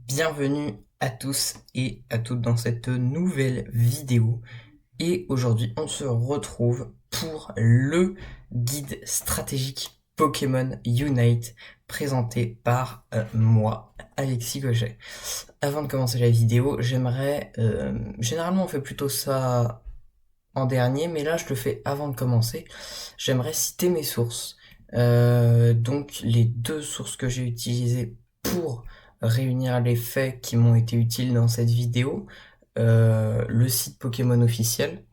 Bienvenue à tous et à toutes dans cette nouvelle vidéo. Et aujourd'hui, on se retrouve pour le guide stratégique Pokémon Unite présenté par moi, Alexis Gauget. Avant de commencer la vidéo, j'aimerais... généralement, on fait plutôt ça en dernier, mais là, je le fais avant de commencer. J'aimerais citer mes sources. Donc, les deux sources que j'ai utilisées pour réunir les faits qui m'ont été utiles dans cette vidéo, le site Pokémon officiel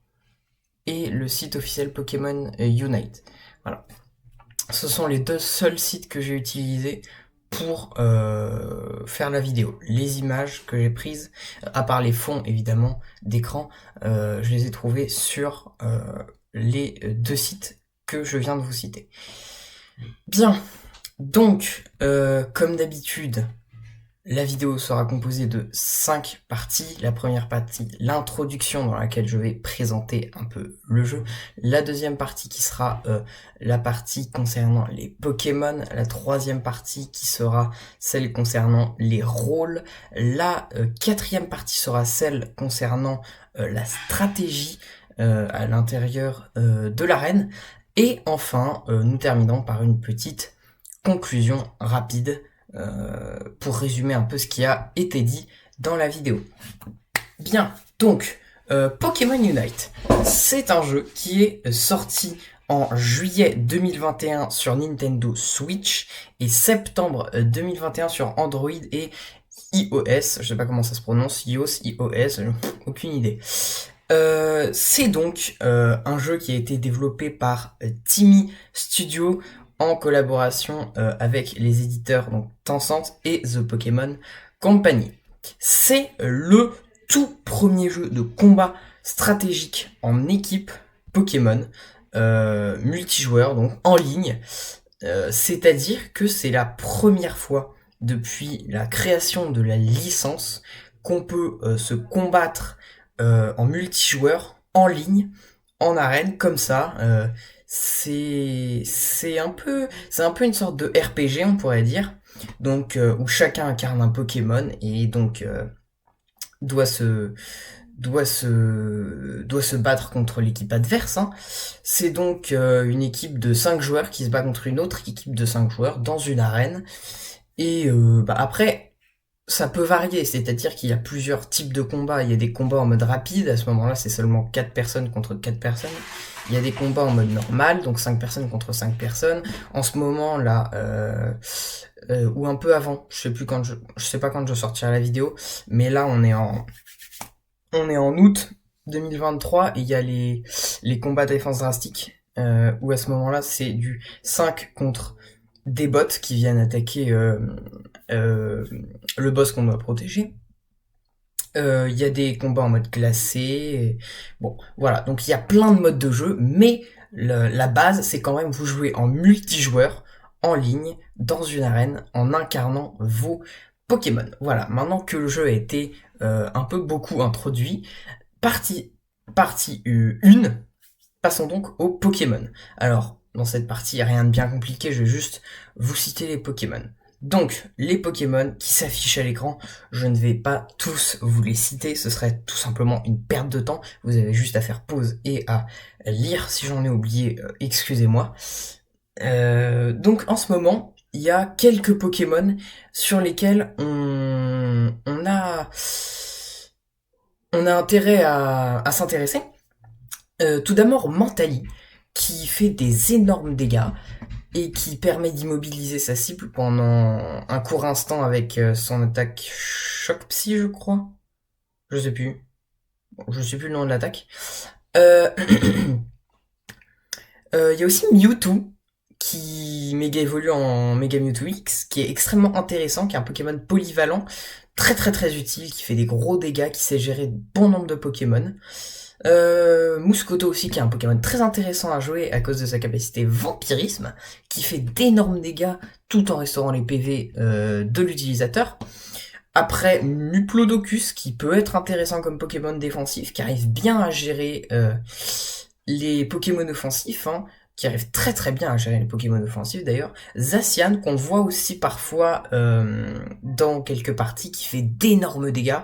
et le site officiel Pokémon Unite. Voilà. Ce sont les deux seuls sites que j'ai utilisés pour faire la vidéo. Les images que j'ai prises, à part les fonds évidemment d'écran, je les ai trouvées sur les deux sites que je viens de vous citer. Bien, donc comme d'habitude, la vidéo sera composée de 5 parties. La première partie, l'introduction dans laquelle je vais présenter un peu le jeu. La deuxième partie qui sera la partie concernant les Pokémon. La troisième partie qui sera celle concernant les rôles. La quatrième partie sera celle concernant la stratégie à l'intérieur de l'arène. Et enfin, nous terminons par une petite conclusion rapide pour résumer un peu ce qui a été dit dans la vidéo. Bien, donc, Pokémon Unite, c'est un jeu qui est sorti en juillet 2021 sur Nintendo Switch et septembre 2021 sur Android et iOS, je sais pas comment ça se prononce, iOS, aucune idée. C'est donc un jeu qui a été développé par Timmy Studio en collaboration avec les éditeurs donc Tencent et The Pokémon Company. C'est le tout premier jeu de combat stratégique en équipe Pokémon multijoueur, donc en ligne. C'est-à-dire que c'est la première fois depuis la création de la licence qu'on peut se combattre en multijoueur, en ligne, en arène, comme ça. C'est un peu une sorte de RPG, on pourrait dire. Donc où chacun incarne un Pokémon et donc doit se battre contre l'équipe adverse. Hein. C'est donc une équipe de 5 joueurs qui se bat contre une autre équipe de 5 joueurs dans une arène. Et après, ça peut varier, c'est-à-dire qu'il y a plusieurs types de combats. Il y a des combats en mode rapide, à ce moment-là c'est seulement 4 personnes contre 4 personnes. Il y a des combats en mode normal, donc 5 personnes contre 5 personnes. En ce moment là, ou un peu avant, je sais pas quand je sortirai la vidéo, mais là on est en août 2023 et il y a les combats défense drastique, où à ce moment-là c'est du 5 contre des bots qui viennent attaquer le boss qu'on doit protéger. Il y a des combats en mode classé. Bon, voilà. Donc il y a plein de modes de jeu, mais la base, c'est quand même vous jouez en multijoueur, en ligne, dans une arène, en incarnant vos Pokémon. Voilà. Maintenant que le jeu a été un peu beaucoup introduit, partie 1, passons donc aux Pokémon. Alors, dans cette partie, il n'y a rien de bien compliqué, je vais juste vous citer les Pokémon. Donc, les Pokémon qui s'affichent à l'écran, je ne vais pas tous vous les citer, ce serait tout simplement une perte de temps. Vous avez juste à faire pause et à lire. Si j'en ai oublié, excusez-moi. Donc, en ce moment, il y a quelques Pokémon sur lesquels on a intérêt à s'intéresser. Tout d'abord, Mentali, qui fait des énormes dégâts et qui permet d'immobiliser sa cible pendant un court instant avec son attaque Choc Psy, je crois. Je sais plus. Bon, je sais plus le nom de l'attaque. Il y a aussi Mewtwo, qui méga évolue en Mega Mewtwo X, qui est extrêmement intéressant, qui est un Pokémon polyvalent, très très très utile, qui fait des gros dégâts, qui sait gérer bon nombre de Pokémon. Muscoto aussi, qui est un Pokémon très intéressant à jouer à cause de sa capacité vampirisme, qui fait d'énormes dégâts tout en restaurant les PV de l'utilisateur. Après, Muplodocus, qui peut être intéressant comme Pokémon défensif, qui arrive bien à gérer les Pokémon offensifs, hein, qui arrive très très bien à gérer les Pokémon offensifs d'ailleurs. Zacian, qu'on voit aussi parfois dans quelques parties, qui fait d'énormes dégâts,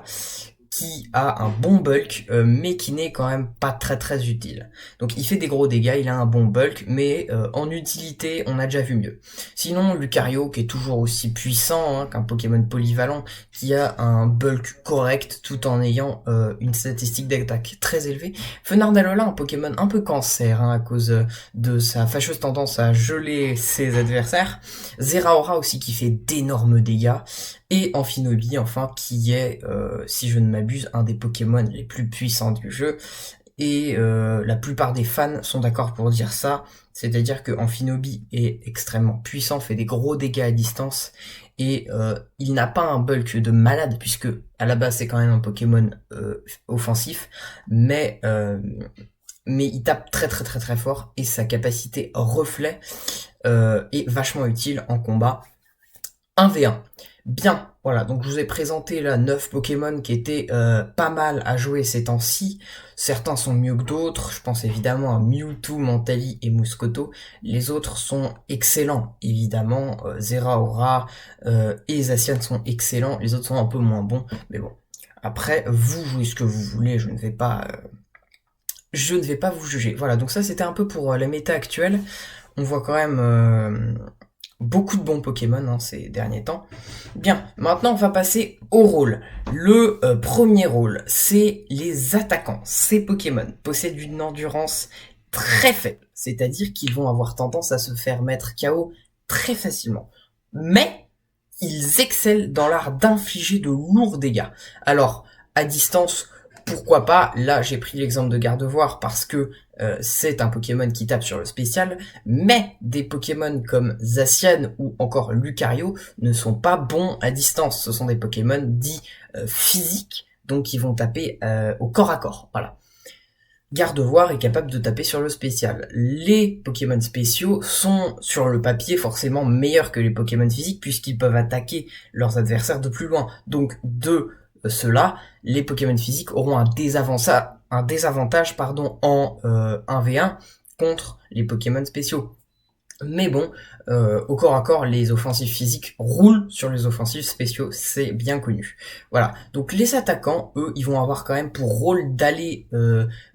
qui a un bon bulk, mais qui n'est quand même pas très très utile. Donc il fait des gros dégâts, il a un bon bulk, mais en utilité, on a déjà vu mieux. Sinon, Lucario, qui est toujours aussi puissant qu'un Pokémon polyvalent, qui a un bulk correct, tout en ayant une statistique d'attaque très élevée. Fenardalola, un Pokémon un peu cancer, à cause de sa fâcheuse tendance à geler ses adversaires. Zeraora aussi, qui fait d'énormes dégâts. Et Amphinobie, enfin, qui est, si je ne m'abuse, un des Pokémon les plus puissants du jeu. Et la plupart des fans sont d'accord pour dire ça. C'est-à-dire que Amphinobie est extrêmement puissant, fait des gros dégâts à distance. Et il n'a pas un bulk de malade, puisque à la base c'est quand même un Pokémon offensif. Mais il tape très très très très fort. Et sa capacité reflet est vachement utile en combat. 1v1. Bien, voilà, donc je vous ai présenté là 9 Pokémon qui étaient pas mal à jouer ces temps-ci. Certains sont mieux que d'autres, je pense évidemment à Mewtwo, Mantali et Muscoto. Les autres sont excellents, évidemment. Zeraora et Zacian sont excellents, les autres sont un peu moins bons, mais bon. Après, vous jouez ce que vous voulez, je ne vais pas vous juger. Voilà, donc ça c'était un peu pour la méta actuelle. On voit quand même beaucoup de bons Pokémon ces derniers temps. Bien, maintenant on va passer au rôle. Le premier rôle, c'est les attaquants. Ces Pokémon possèdent une endurance très faible, c'est-à-dire qu'ils vont avoir tendance à se faire mettre KO très facilement. Mais ils excellent dans l'art d'infliger de lourds dégâts. Alors, à distance, pourquoi pas? Là, j'ai pris l'exemple de Gardevoir parce que c'est un Pokémon qui tape sur le spécial, mais des Pokémon comme Zacian ou encore Lucario ne sont pas bons à distance. Ce sont des Pokémon dits physiques, donc qui vont taper au corps à corps. Voilà. Gardevoir est capable de taper sur le spécial. Les Pokémon spéciaux sont sur le papier forcément meilleurs que les Pokémon physiques puisqu'ils peuvent attaquer leurs adversaires de plus loin. Donc de cela, les Pokémon physiques auront un désavantage en 1v1 contre les Pokémon spéciaux. Mais bon, au corps à corps, les offensifs physiques roulent sur les offensifs spéciaux, c'est bien connu. Voilà, donc les attaquants, eux, ils vont avoir quand même pour rôle d'aller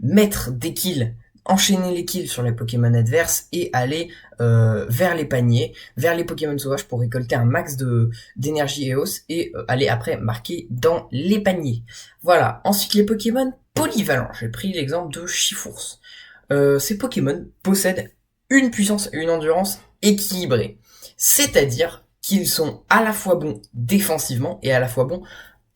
mettre des kills, enchaîner les kills sur les Pokémon adverses et aller vers les paniers, vers les Pokémon sauvages pour récolter un max d'énergie EOS et aller après marquer dans les paniers. Voilà, ensuite les Pokémon polyvalents, j'ai pris l'exemple de Chifours. Ces Pokémon possèdent une puissance et une endurance équilibrées. C'est-à-dire qu'ils sont à la fois bons défensivement et à la fois bons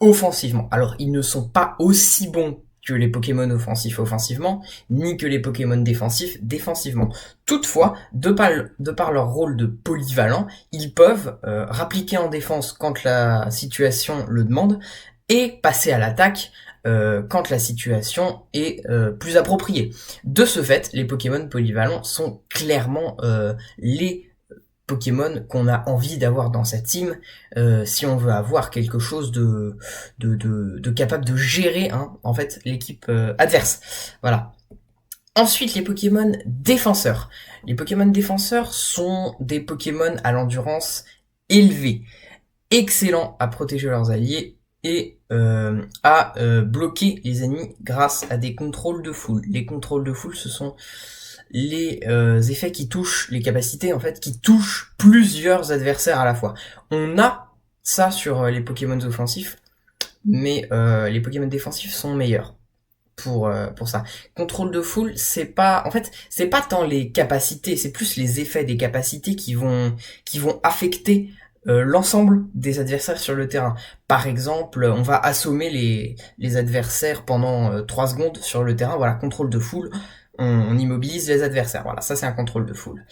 offensivement. Alors, ils ne sont pas aussi bons que les Pokémon offensifs offensivement, ni que les Pokémon défensifs défensivement. Toutefois, de par leur rôle de polyvalent, ils peuvent rappliquer en défense quand la situation le demande, et passer à l'attaque quand la situation est plus appropriée. De ce fait, les Pokémon polyvalents sont clairement les Pokémon qu'on a envie d'avoir dans sa team si on veut avoir quelque chose de capable de gérer en fait l'équipe adverse. Voilà. Ensuite, les Pokémon défenseurs. Les Pokémon défenseurs sont des Pokémon à l'endurance élevée, excellents à protéger leurs alliés et à bloquer les ennemis grâce à des contrôles de foule. Les contrôles de foule, ce sont les effets qui touchent, les capacités en fait, qui touchent plusieurs adversaires à la fois. On a ça sur les Pokémon offensifs, mais les Pokémon défensifs sont meilleurs pour ça. Contrôle de foule, c'est pas tant les capacités, c'est plus les effets des capacités qui vont affecter l'ensemble des adversaires sur le terrain. Par exemple, on va assommer les adversaires pendant 3 secondes sur le terrain. Voilà, contrôle de foule, on immobilise les adversaires. Voilà, ça c'est un contrôle de foule.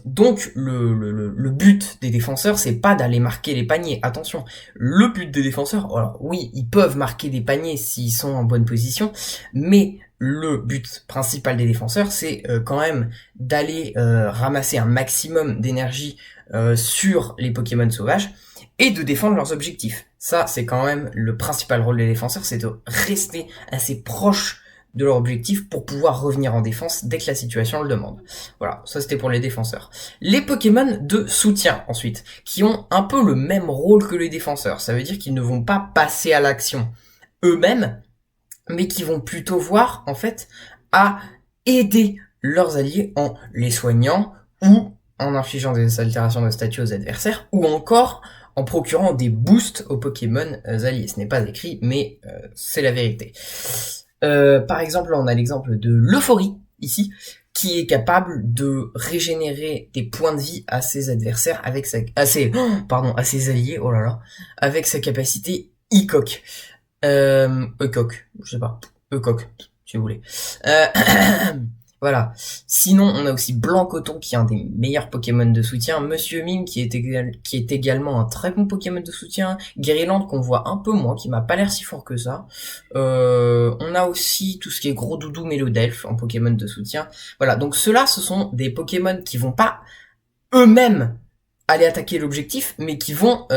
Donc le but des défenseurs, c'est pas d'aller marquer les paniers. Attention, le but des défenseurs, alors oui, ils peuvent marquer des paniers s'ils sont en bonne position, mais le but principal des défenseurs, c'est quand même d'aller ramasser un maximum d'énergie sur les Pokémon sauvages et de défendre leurs objectifs. Ça, c'est quand même le principal rôle des défenseurs, c'est de rester assez proche de leur objectif pour pouvoir revenir en défense dès que la situation le demande. Voilà, ça c'était pour les défenseurs. Les Pokémon de soutien ensuite, qui ont un peu le même rôle que les défenseurs. Ça veut dire qu'ils ne vont pas passer à l'action eux-mêmes, mais qui vont plutôt voir en fait à aider leurs alliés en les soignant ou en infligeant des altérations de statut aux adversaires ou encore en procurant des boosts aux Pokémon alliés. Ce n'est pas écrit, mais c'est la vérité. Par exemple, on a l'exemple de l'Euphorie, ici, qui est capable de régénérer des points de vie à ses adversaires avec à ses alliés, oh là là, avec sa capacité ECOC. ECOC, je sais pas, ECOC, si vous voulez. Voilà. Sinon, on a aussi Blanc-Coton, qui est un des meilleurs Pokémon de soutien. Monsieur Mime, qui est également un très bon Pokémon de soutien. Guériland, qu'on voit un peu moins, qui m'a pas l'air si fort que ça. On a aussi tout ce qui est Gros Doudou, Mélodelph en Pokémon de soutien. Voilà. Donc, ceux-là, ce sont des Pokémon qui vont pas eux-mêmes aller attaquer l'objectif, mais qui vont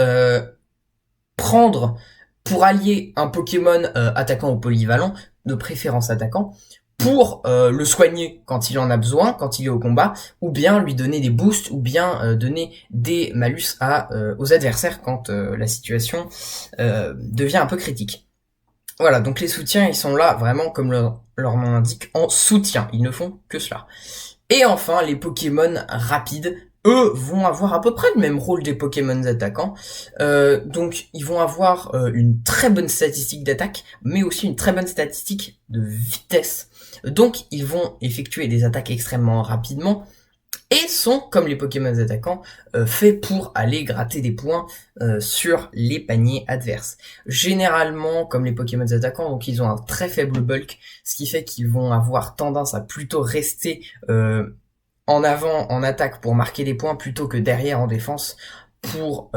prendre pour allier un Pokémon attaquant ou polyvalent, de préférence attaquant, pour le soigner quand il en a besoin, quand il est au combat, ou bien lui donner des boosts, ou bien donner des malus aux adversaires quand la situation devient un peu critique. Voilà, donc les soutiens, ils sont là vraiment, comme leur nom l'indique, en soutien. Ils ne font que cela. Et enfin, les Pokémon rapides, eux, vont avoir à peu près le même rôle des Pokémon attaquants. Donc, ils vont avoir une très bonne statistique d'attaque, mais aussi une très bonne statistique de vitesse. Donc, ils vont effectuer des attaques extrêmement rapidement et sont, comme les Pokémon attaquants, faits pour aller gratter des points sur les paniers adverses. Généralement, comme les Pokémon attaquants, donc ils ont un très faible bulk, ce qui fait qu'ils vont avoir tendance à plutôt rester en avant en attaque pour marquer des points plutôt que derrière en défense pour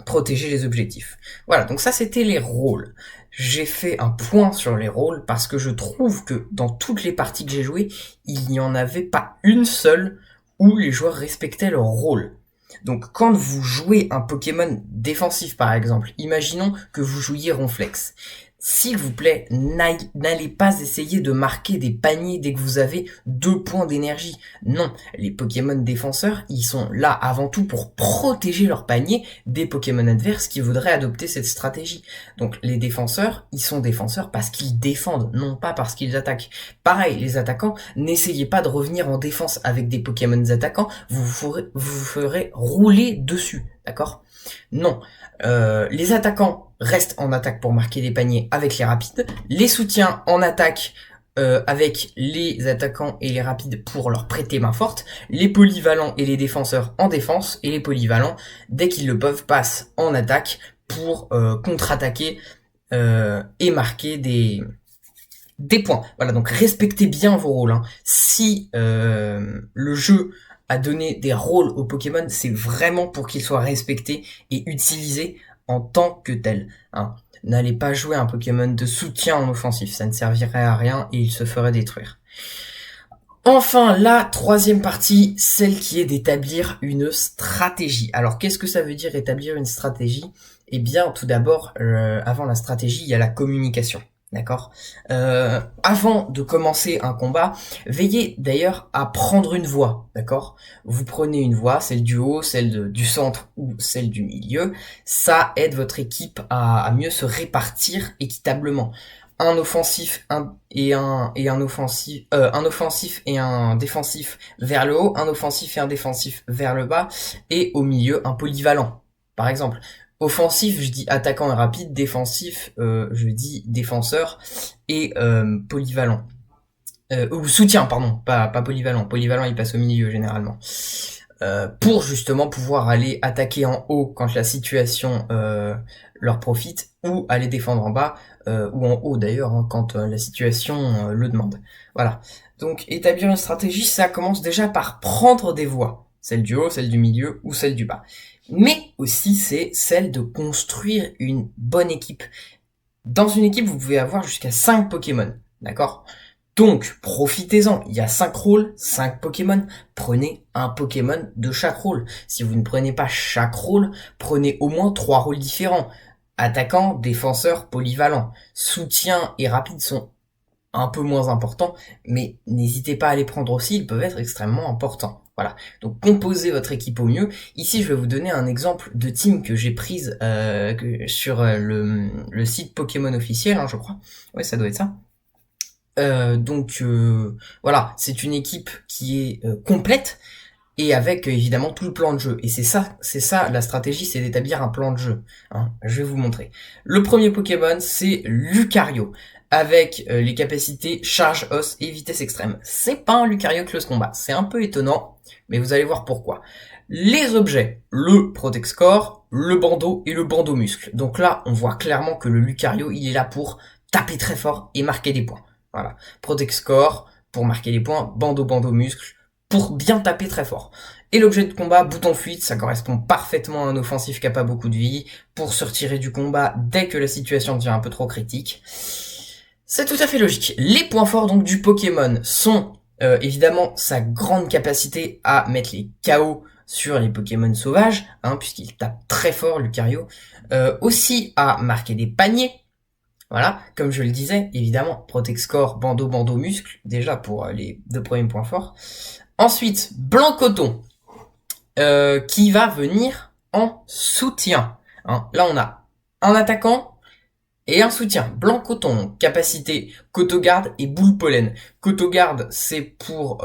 protéger les objectifs. Voilà, donc ça c'était les rôles. J'ai fait un point sur les rôles parce que je trouve que dans toutes les parties que j'ai jouées, il n'y en avait pas une seule où les joueurs respectaient leur rôle. Donc quand vous jouez un Pokémon défensif par exemple, imaginons que vous jouiez Ronflex. S'il vous plaît, n'allez pas essayer de marquer des paniers dès que vous avez 2 points d'énergie. Non, les Pokémon défenseurs, ils sont là avant tout pour protéger leur panier des Pokémon adverses qui voudraient adopter cette stratégie. Donc les défenseurs, ils sont défenseurs parce qu'ils défendent, non pas parce qu'ils attaquent. Pareil, les attaquants, n'essayez pas de revenir en défense avec des Pokémon attaquants, vous ferez rouler dessus, d'accord ? Non, les attaquants restent en attaque pour marquer des paniers avec les rapides, les soutiens en attaque avec les attaquants et les rapides pour leur prêter main forte, les polyvalents et les défenseurs en défense, et les polyvalents, dès qu'ils le peuvent, passent en attaque pour contre-attaquer et marquer des points. Voilà, donc respectez bien vos rôles. Hein. Si le jeu a donné des rôles aux Pokémon, c'est vraiment pour qu'ils soient respectés et utilisés en tant que tels. Hein. N'allez pas jouer un Pokémon de soutien en offensif, ça ne servirait à rien et il se ferait détruire. Enfin, la troisième partie, celle qui est d'établir une stratégie. Alors, qu'est-ce que ça veut dire établir une stratégie ? Eh bien, tout d'abord, avant la stratégie, il y a la communication. D'accord. Avant de commencer un combat, veillez d'ailleurs à prendre une voie, d'accord. Vous prenez une voie, celle du haut, celle du centre ou celle du milieu. Ça aide votre équipe à mieux se répartir équitablement. Un offensif et un défensif vers le haut, un offensif et un défensif vers le bas, et au milieu un polyvalent, par exemple. Offensif, je dis attaquant et rapide. Défensif, je dis défenseur et polyvalent. Ou soutien, pardon, pas polyvalent. Polyvalent, il passe au milieu généralement. Pour justement pouvoir aller attaquer en haut quand la situation leur profite, ou aller défendre en bas, ou en haut d'ailleurs, hein, quand la situation le demande. Voilà. Donc établir une stratégie, ça commence déjà par prendre des voies. Celle du haut, celle du milieu ou celle du bas. Mais aussi, c'est celle de construire une bonne équipe. Dans une équipe, vous pouvez avoir jusqu'à 5 Pokémon, d'accord ? Donc, profitez-en. Il y a 5 rôles, 5 Pokémon. Prenez un Pokémon de chaque rôle. Si vous ne prenez pas chaque rôle, prenez au moins 3 rôles différents. Attaquant, défenseur, polyvalent. Soutien et rapide sont un peu moins importants, mais n'hésitez pas à les prendre aussi, ils peuvent être extrêmement importants. Voilà, donc composez votre équipe au mieux. Ici, je vais vous donner un exemple de team que j'ai prise sur le site Pokémon officiel, hein, je crois. Ouais, ça doit être ça. Voilà, c'est une équipe qui est complète et avec évidemment tout le plan de jeu. Et c'est ça la stratégie, c'est d'établir un plan de jeu. Hein. Je vais vous montrer. Le premier Pokémon, c'est Lucario, avec les capacités charge, os et vitesse extrême. C'est pas un Lucario close combat, c'est un peu étonnant, mais vous allez voir pourquoi. Les objets, le Protect Score, le bandeau et le bandeau muscle. Donc là, on voit clairement que le Lucario, il est là pour taper très fort et marquer des points. Voilà. Protect Score, pour marquer les points, bandeau muscle, pour bien taper très fort. Et l'objet de combat, bouton fuite, ça correspond parfaitement à un offensif qui a pas beaucoup de vie, pour se retirer du combat dès que la situation devient un peu trop critique. C'est tout à fait logique. Les points forts donc du Pokémon sont évidemment sa grande capacité à mettre les KO sur les Pokémon sauvages, hein, puisqu'il tape très fort, Lucario. Aussi à marquer des paniers. Voilà, comme je le disais, évidemment, Protect Score, bandeau muscle, déjà pour les 2 premiers points forts. Ensuite, Blanc Coton, qui va venir en soutien. Hein. Là, on a un attaquant et un soutien. Blanc Coton, capacité Cotogarde et Boule Pollen. Cotogarde, c'est pour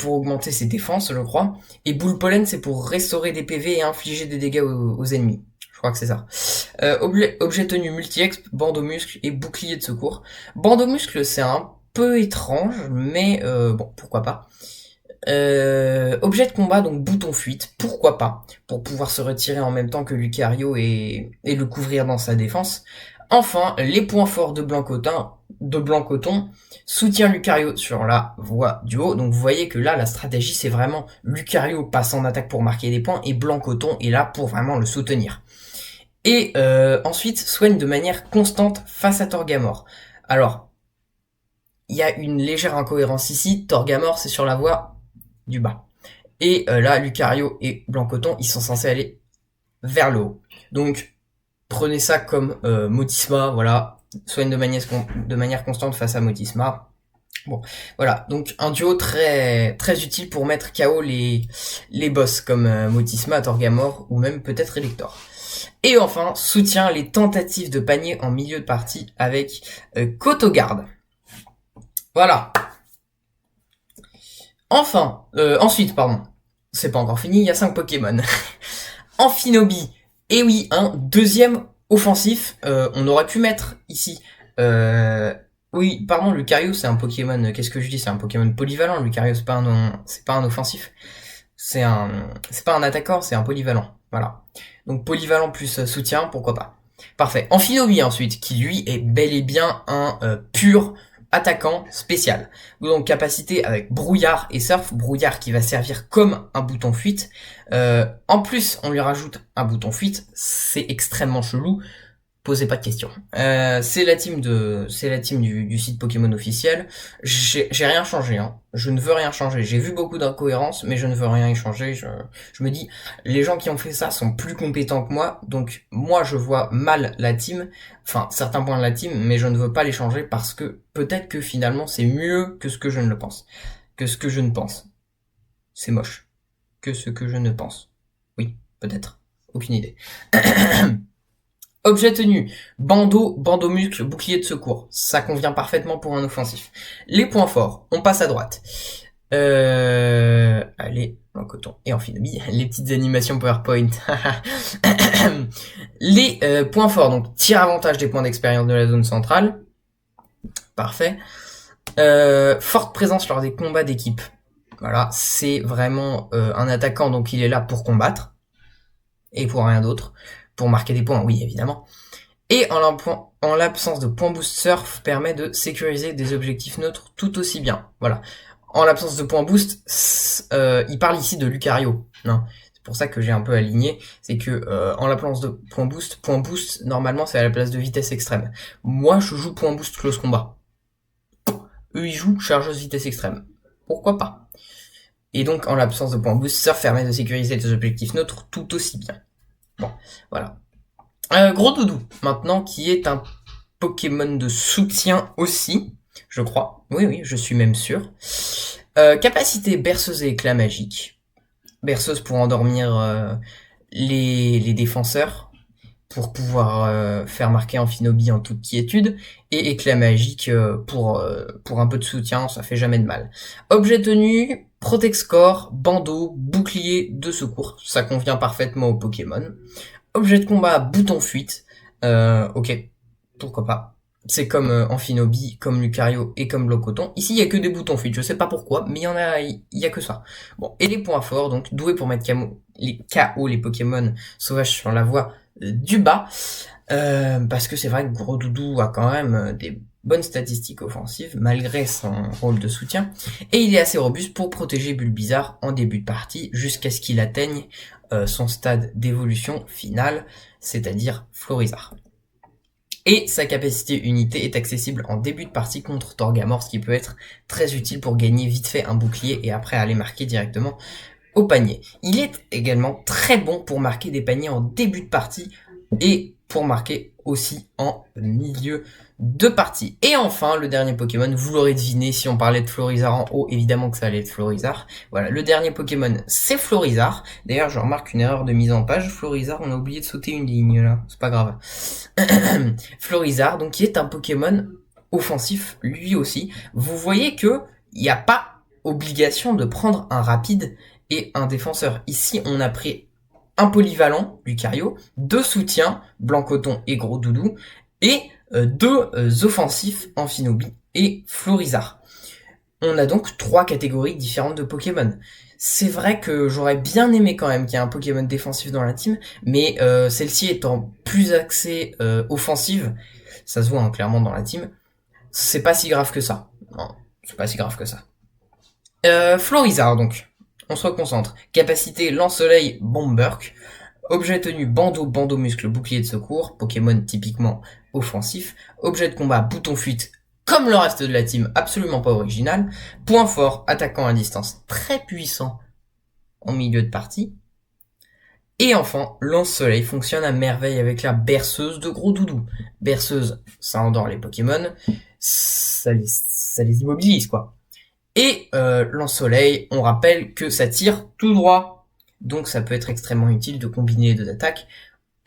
augmenter ses défenses, je crois. Et Boule Pollen, c'est pour restaurer des PV et infliger des dégâts aux ennemis. Je crois que c'est ça. Objet tenue multi-exp, bandeau muscle et bouclier de secours. Bandeau muscle, c'est un peu étrange, mais bon, pourquoi pas. Objet de combat, donc bouton fuite, pourquoi pas, pour pouvoir se retirer en même temps que Lucario et le couvrir dans sa défense. Enfin, les points forts de Blanc Coton, soutient Lucario sur la voie du haut. Donc vous voyez que là, la stratégie, c'est vraiment Lucario passe en attaque pour marquer des points et Blanc Coton est là pour vraiment le soutenir. Et ensuite, soigne de manière constante face à Torgamor. Alors, il y a une légère incohérence ici. Torgamor, c'est sur la voie du bas. Et là, Lucario et Blanc Coton, ils sont censés aller vers le haut. Donc, prenez ça comme Motisma, voilà. Soigne de manière constante face à Motisma. Bon, voilà. Donc, un duo très très utile pour mettre KO les boss comme Motisma, Torgamor ou même peut-être Elector. Et enfin, soutient les tentatives de panier en milieu de partie avec Cotogarde. Voilà. Ensuite, c'est pas encore fini, il y a 5 Pokémon. Amphinobi, et oui, un deuxième offensif, on aurait pu mettre ici. Oui, pardon, Lucario, c'est un Pokémon, qu'est-ce que je dis, c'est un Pokémon polyvalent, Lucario, c'est pas un offensif. C'est pas un attaquant, c'est un polyvalent, voilà. Donc polyvalent plus soutien, pourquoi pas. Parfait. Amphinobi ensuite, qui lui est bel et bien un pur attaquant spécial. Donc capacité avec brouillard et surf, brouillard qui va servir comme un bouton fuite. En plus, on lui rajoute un bouton fuite, c'est extrêmement chelou. Posez pas de questions. C'est la team du site Pokémon officiel. J'ai rien changé, hein. Je ne veux rien changer. J'ai vu beaucoup d'incohérences, mais je ne veux rien y changer. Je me dis, les gens qui ont fait ça sont plus compétents que moi, donc moi je vois mal la team, enfin certains points de la team, mais je ne veux pas les changer parce que peut-être que finalement c'est mieux que ce que je ne le pense. Que ce que je ne pense. C'est moche. Que ce que je ne pense. Oui, peut-être. Aucune idée. Objet tenu, bandeau muscle, bouclier de secours. Ça convient parfaitement pour un offensif. Les points forts, on passe à droite. Allez, en coton et Amphinobi, les petites animations PowerPoint. Les points forts, donc tir avantage des points d'expérience de la zone centrale. Parfait. Forte présence lors des combats d'équipe. Voilà, c'est vraiment un attaquant, donc il est là pour combattre. Et pour rien d'autre. Pour marquer des points, oui, évidemment. Et en l'absence de point boost surf, permet de sécuriser des objectifs neutres tout aussi bien. Voilà. En l'absence de point boost, il parle ici de Lucario. Non, c'est pour ça que j'ai un peu aligné. C'est que en l'absence de point boost, normalement, c'est à la place de vitesse extrême. Moi, je joue point boost close combat. Eux, ils jouent chargeuse vitesse extrême. Pourquoi pas? Et donc, en l'absence de point boost, surf permet de sécuriser des objectifs neutres tout aussi bien. Bon, voilà. Gros Doudou, maintenant, qui est un Pokémon de soutien aussi, je crois. Oui, je suis même sûr. Capacité berceuse et éclat magique. Berceuse pour endormir les défenseurs, pour pouvoir faire marquer Amphinobi en toute quiétude, et éclat magique pour un peu de soutien, ça fait jamais de mal. Objet tenu, Protect Score, bandeau, bouclier de secours, ça convient parfaitement au Pokémon. Objet de combat, bouton fuite, ok, pourquoi pas. C'est comme Amphinobi, comme Lucario et comme Locoton. Ici, il y a que des boutons fuite, je sais pas pourquoi, mais il y a que ça. Bon, et les points forts, donc doué pour mettre KO les Pokémon sauvages sur la voie du bas, parce que c'est vrai que Gros Doudou a quand même des bonnes statistiques offensives, malgré son rôle de soutien, et il est assez robuste pour protéger Bulbizarre en début de partie, jusqu'à ce qu'il atteigne son stade d'évolution finale, c'est-à-dire Florizarre. Et sa capacité unité est accessible en début de partie contre Torgamor, ce qui peut être très utile pour gagner vite fait un bouclier et après aller marquer directement au panier. Il est également très bon pour marquer des paniers en début de partie et pour marquer aussi en milieu de partie. Et enfin, le dernier Pokémon, vous l'aurez deviné, si on parlait de Florizarre en haut, évidemment que ça allait être Florizarre. Voilà, le dernier Pokémon, c'est Florizarre. D'ailleurs, je remarque une erreur de mise en page. Florizarre, on a oublié de sauter une ligne, là. C'est pas grave. Florizarre, donc, qui est un Pokémon offensif, lui aussi. Vous voyez que il n'y a pas obligation de prendre un rapide et un défenseur. Ici, on a pris un polyvalent, Lucario, 2 soutiens, Blancoton et Gros Doudou, et 2 offensifs, Amphinobi et Florizarre. On a donc 3 catégories différentes de Pokémon. C'est vrai que j'aurais bien aimé quand même qu'il y ait un Pokémon défensif dans la team, mais celle-ci étant plus axée offensive, ça se voit hein, clairement dans la team, c'est pas si grave que ça. Non, c'est pas si grave que ça. Florizarre donc. On se reconcentre. Capacité lance-soleil, Bomberk. Objet tenu, bandeau muscle, bouclier de secours. Pokémon typiquement offensif. Objet de combat, bouton fuite. Comme le reste de la team, absolument pas original. Point fort, attaquant à distance, très puissant en milieu de partie. Et enfin, lance-soleil fonctionne à merveille avec la berceuse de Gros Doudou. Berceuse, ça endort les Pokémon. Ça les immobilise quoi. Et lance-soleil, on rappelle que ça tire tout droit. Donc ça peut être extrêmement utile de combiner les 2 attaques.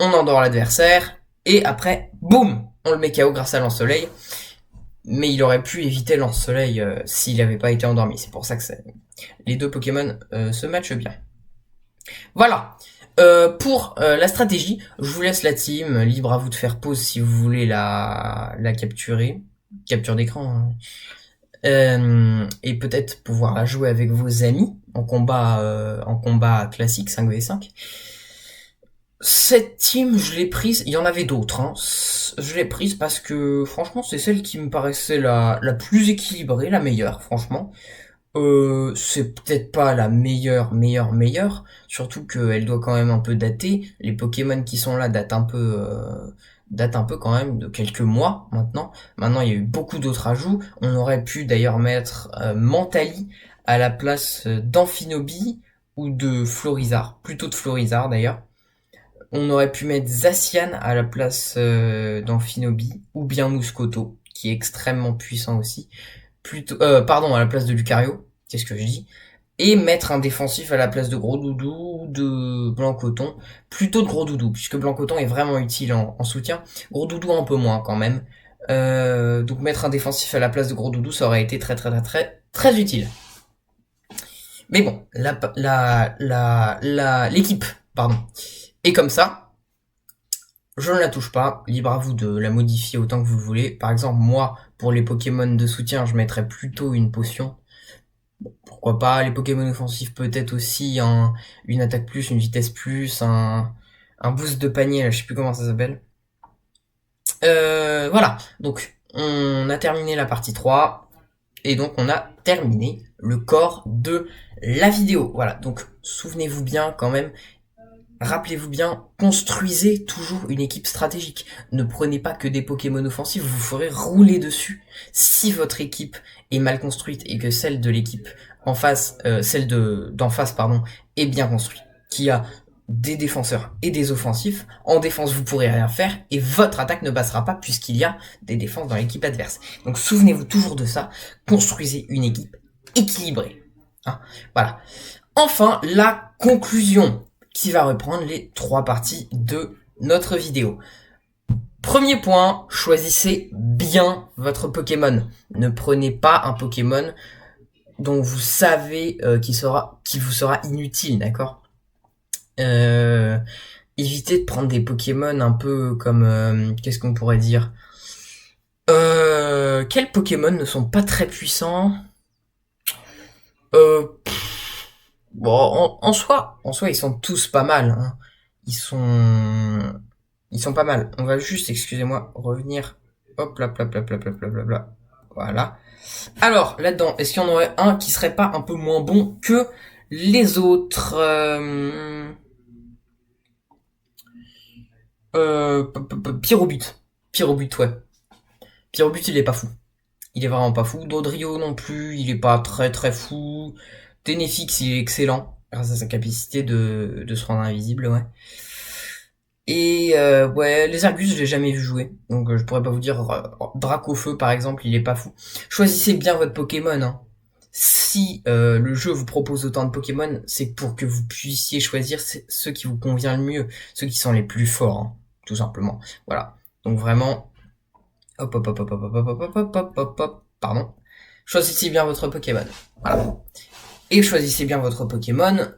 On endort l'adversaire, et après, boum, on le met KO grâce à lance-soleil. Mais il aurait pu éviter lance-soleil s'il n'avait pas été endormi. C'est pour ça que les 2 Pokémon se matchent bien. Voilà. Pour la stratégie, je vous laisse la team. Libre à vous de faire pause si vous voulez la capturer. Capture d'écran, hein. Et peut-être pouvoir la jouer avec vos amis en combat classique 5v5. Cette team, je l'ai prise, il y en avait d'autres, hein. Je l'ai prise parce que franchement c'est celle qui me paraissait la plus équilibrée, la meilleure, franchement. C'est peut-être pas la meilleure, surtout qu'elle doit quand même un peu dater. Les Pokémon qui sont là datent un peu quand même de quelques mois maintenant. Maintenant, il y a eu beaucoup d'autres ajouts. On aurait pu d'ailleurs mettre Mentali à la place d'Amphinobi ou de Florizarre, plutôt de Florizarre d'ailleurs. On aurait pu mettre Zacian à la place d'Amphinobi ou bien Mouscoto, qui est extrêmement puissant aussi. À la place de Lucario, qu'est-ce que je dis, et mettre un défensif à la place de Gros Doudou ou de Blancoton, plutôt de Gros Doudou, puisque Blancoton est vraiment utile en soutien, Gros Doudou un peu moins quand même, donc mettre un défensif à la place de Gros Doudou, ça aurait été très utile. Mais bon, l'équipe, est comme ça. Je ne la touche pas, libre à vous de la modifier autant que vous le voulez. Par exemple, moi, pour les Pokémon de soutien, je mettrais plutôt une potion. Bon, pourquoi pas, les Pokémon offensifs peut-être aussi une attaque plus, une vitesse plus, un boost de panier, là, je sais plus comment ça s'appelle. Voilà, donc on a terminé la partie 3, et donc on a terminé le corps de la vidéo. Voilà, donc souvenez-vous bien quand même, rappelez-vous bien, construisez toujours une équipe stratégique. Ne prenez pas que des Pokémon offensifs, vous ferez rouler dessus. Si votre équipe est mal construite et que celle de l'équipe en face, d'en face, est bien construite, qui a des défenseurs et des offensifs. En défense, vous pourrez rien faire et votre attaque ne passera pas puisqu'il y a des défenses dans l'équipe adverse. Donc souvenez-vous toujours de ça. Construisez une équipe équilibrée. Hein, voilà. Enfin, la conclusion qui va reprendre les 3 parties de notre vidéo. Premier point, choisissez bien votre Pokémon. Ne prenez pas un Pokémon dont vous savez qu'il vous sera inutile, d'accord? Évitez de prendre des Pokémon un peu comme qu'est-ce qu'on pourrait dire? Quels Pokémon ne sont pas très puissants? Bon, en soi, ils sont tous pas mal. Hein. Ils sont pas mal. On va juste, excusez-moi, revenir. Hop, là, là. Voilà. Alors, là-dedans, est-ce qu'il y en aurait un qui serait pas un peu moins bon que les autres Pyrobut. Pyrobut, ouais. Pyrobut, il est pas fou. Il est vraiment pas fou. Dodrio non plus, il est pas très très fou. Ténéfix, il est excellent, grâce à sa capacité de se rendre invisible, ouais. Et ouais, les Argus, je l'ai jamais vu jouer, donc je pourrais pas vous dire. Dracofeu, par exemple, il est pas fou. Choisissez bien votre Pokémon, hein. Si le jeu vous propose autant de Pokémon, c'est pour que vous puissiez choisir ceux qui vous convient le mieux, ceux qui sont les plus forts, hein, tout simplement. Voilà. Donc vraiment, hop hop hop hop hop hop hop hop hop hop hop hop, pardon. Choisissez bien votre Pokémon. Voilà. Et choisissez bien votre Pokémon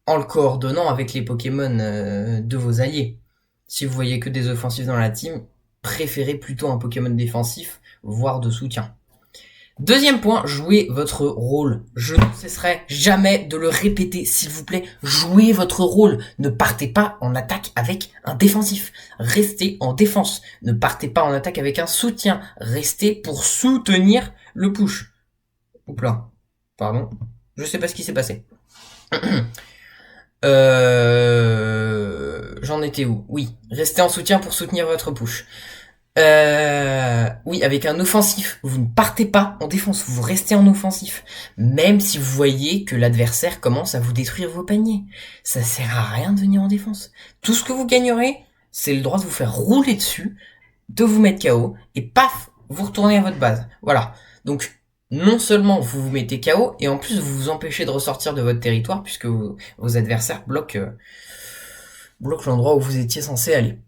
en le coordonnant avec les Pokémon de vos alliés. Si vous voyez que des offensifs dans la team, préférez plutôt un Pokémon défensif, voire de soutien. Deuxième point, jouez votre rôle. Je ne cesserai jamais de le répéter, s'il vous plaît. Jouez votre rôle. Ne partez pas en attaque avec un défensif. Restez en défense. Ne partez pas en attaque avec un soutien. Restez pour soutenir le push. Oups là. Pardon. Je sais pas ce qui s'est passé. J'en étais où? Oui. Restez en soutien pour soutenir votre push. Oui, avec un offensif, vous ne partez pas en défense, vous restez en offensif. Même si vous voyez que l'adversaire commence à vous détruire vos paniers. Ça sert à rien de venir en défense. Tout ce que vous gagnerez, c'est le droit de vous faire rouler dessus, de vous mettre KO, et paf, vous retournez à votre base. Voilà. Donc, non seulement vous vous mettez KO, et en plus vous vous empêchez de ressortir de votre territoire, puisque vos adversaires bloquent l'endroit où vous étiez censé aller.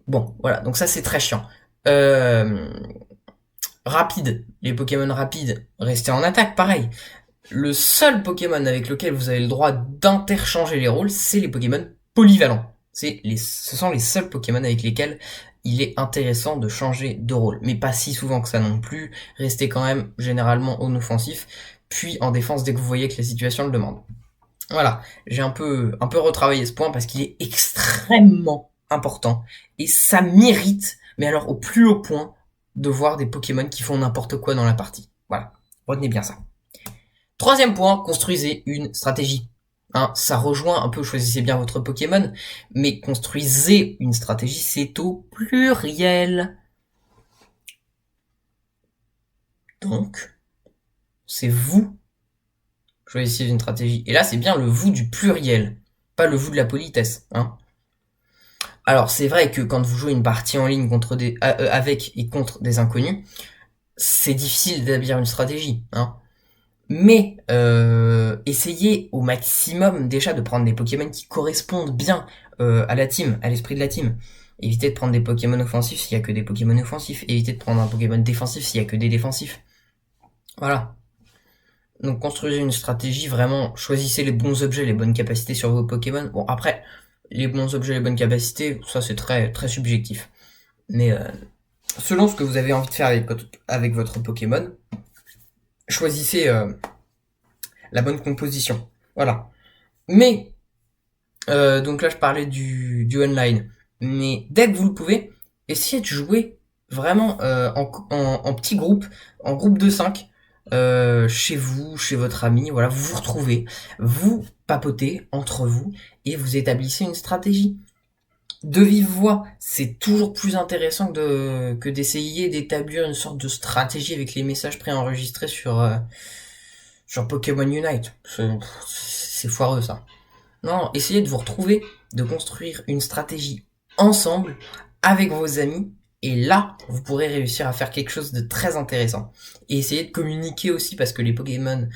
Bon, voilà, donc ça c'est très chiant. Rapide, les Pokémon rapides, restez en attaque, pareil. Le seul Pokémon avec lequel vous avez le droit d'interchanger les rôles, c'est les Pokémon polyvalents. Ce sont les seuls Pokémon avec lesquels il est intéressant de changer de rôle. Mais pas si souvent que ça non plus. Restez quand même généralement en offensif, puis en défense dès que vous voyez que la situation le demande. Voilà, j'ai un peu retravaillé ce point parce qu'il est extrêmement important. Et ça mérite, mais alors au plus haut point, de voir des Pokémon qui font n'importe quoi dans la partie. Voilà, retenez bien ça. Troisième point, construisez une stratégie. Hein, ça rejoint un peu, choisissez bien votre Pokémon, mais construisez une stratégie, c'est au pluriel. Donc, c'est vous. Choisissez une stratégie. Et là, c'est bien le vous du pluriel, pas le vous de la politesse. Hein. Alors, c'est vrai que quand vous jouez une partie en ligne avec et contre des inconnus, c'est difficile d'établir une stratégie. Hein. Mais essayez au maximum déjà de prendre des Pokémon qui correspondent bien à la team, à l'esprit de la team. Évitez de prendre des Pokémon offensifs s'il y a que des Pokémon offensifs. Évitez de prendre un Pokémon défensif s'il y a que des défensifs. Voilà. Donc construisez une stratégie, vraiment, choisissez les bons objets, les bonnes capacités sur vos Pokémon. Bon, après, les bons objets, les bonnes capacités, ça c'est très très subjectif. Mais selon ce que vous avez envie de faire avec votre Pokémon, choisissez la bonne composition. Voilà. Mais, donc là je parlais du online. Mais dès que vous le pouvez, essayez de jouer vraiment en petit groupe, en groupe de 5, chez vous, chez votre ami, voilà, vous vous retrouvez, vous papotez entre vous et vous établissez une stratégie. De vive voix, c'est toujours plus intéressant que d'essayer d'établir une sorte de stratégie avec les messages préenregistrés sur Pokémon Unite. C'est foireux ça. Non, essayez de vous retrouver, de construire une stratégie ensemble avec vos amis. Et là, vous pourrez réussir à faire quelque chose de très intéressant. Et essayez de communiquer aussi parce que les Pokémon,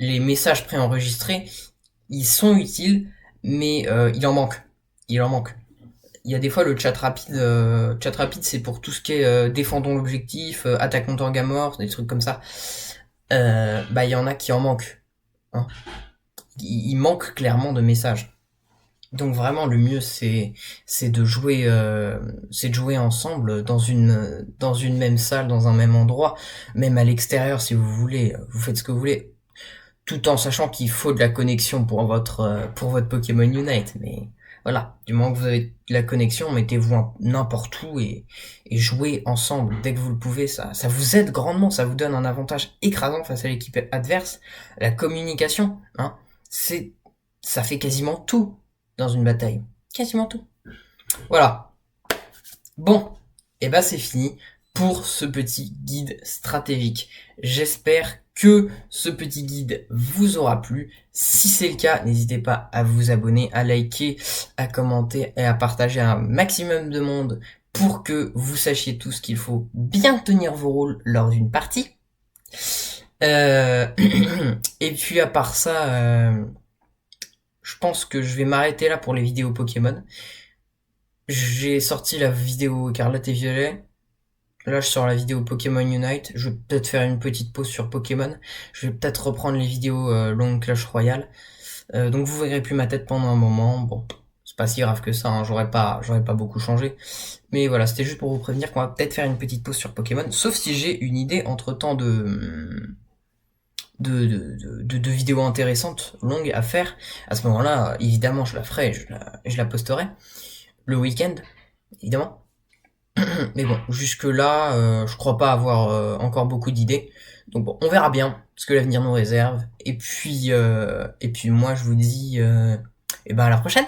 les messages préenregistrés, ils sont utiles, mais il en manque. Il en manque. Il y a des fois le chat rapide c'est pour tout ce qui est défendons l'objectif, attaquons Torgamor, des trucs comme ça. Bah il y en a qui en manquent. Hein. Il manque clairement de messages. Donc vraiment le mieux c'est de jouer ensemble dans une même salle, dans un même endroit, même à l'extérieur si vous voulez, vous faites ce que vous voulez, tout en sachant qu'il faut de la connexion pour votre Pokémon Unite. Mais voilà, du moment que vous avez de la connexion, mettez-vous n'importe où et jouez ensemble dès que vous le pouvez. Ça vous aide grandement, ça vous donne un avantage écrasant face à l'équipe adverse. La communication, hein, ça fait quasiment tout dans une bataille, quasiment tout. Voilà. Bon, et bah c'est fini pour ce petit guide stratégique. J'espère que ce petit guide vous aura plu. Si c'est le cas, n'hésitez pas à vous abonner, à liker, à commenter et à partager un maximum de monde pour que vous sachiez tout ce qu'il faut bien tenir vos rôles lors d'une partie. Et puis à part ça, je pense que je vais m'arrêter là pour les vidéos Pokémon. J'ai sorti la vidéo Écarlate et Violet. Là, je sors la vidéo Pokémon Unite. Je vais peut-être faire une petite pause sur Pokémon. Je vais peut-être reprendre les vidéos Long Clash Royale. Donc vous verrez plus ma tête pendant un moment. Bon, c'est pas si grave que ça. Hein. J'aurais pas beaucoup changé. Mais voilà, c'était juste pour vous prévenir qu'on va peut-être faire une petite pause sur Pokémon. Sauf si j'ai une idée entre temps de vidéos intéressantes, longues à faire. À ce moment-là, évidemment, je la ferai. Je la posterai le week-end, évidemment. Mais bon, jusque là, je crois pas avoir encore beaucoup d'idées. Donc bon, on verra bien ce que l'avenir nous réserve. Et puis moi, je vous dis, et ben à la prochaine.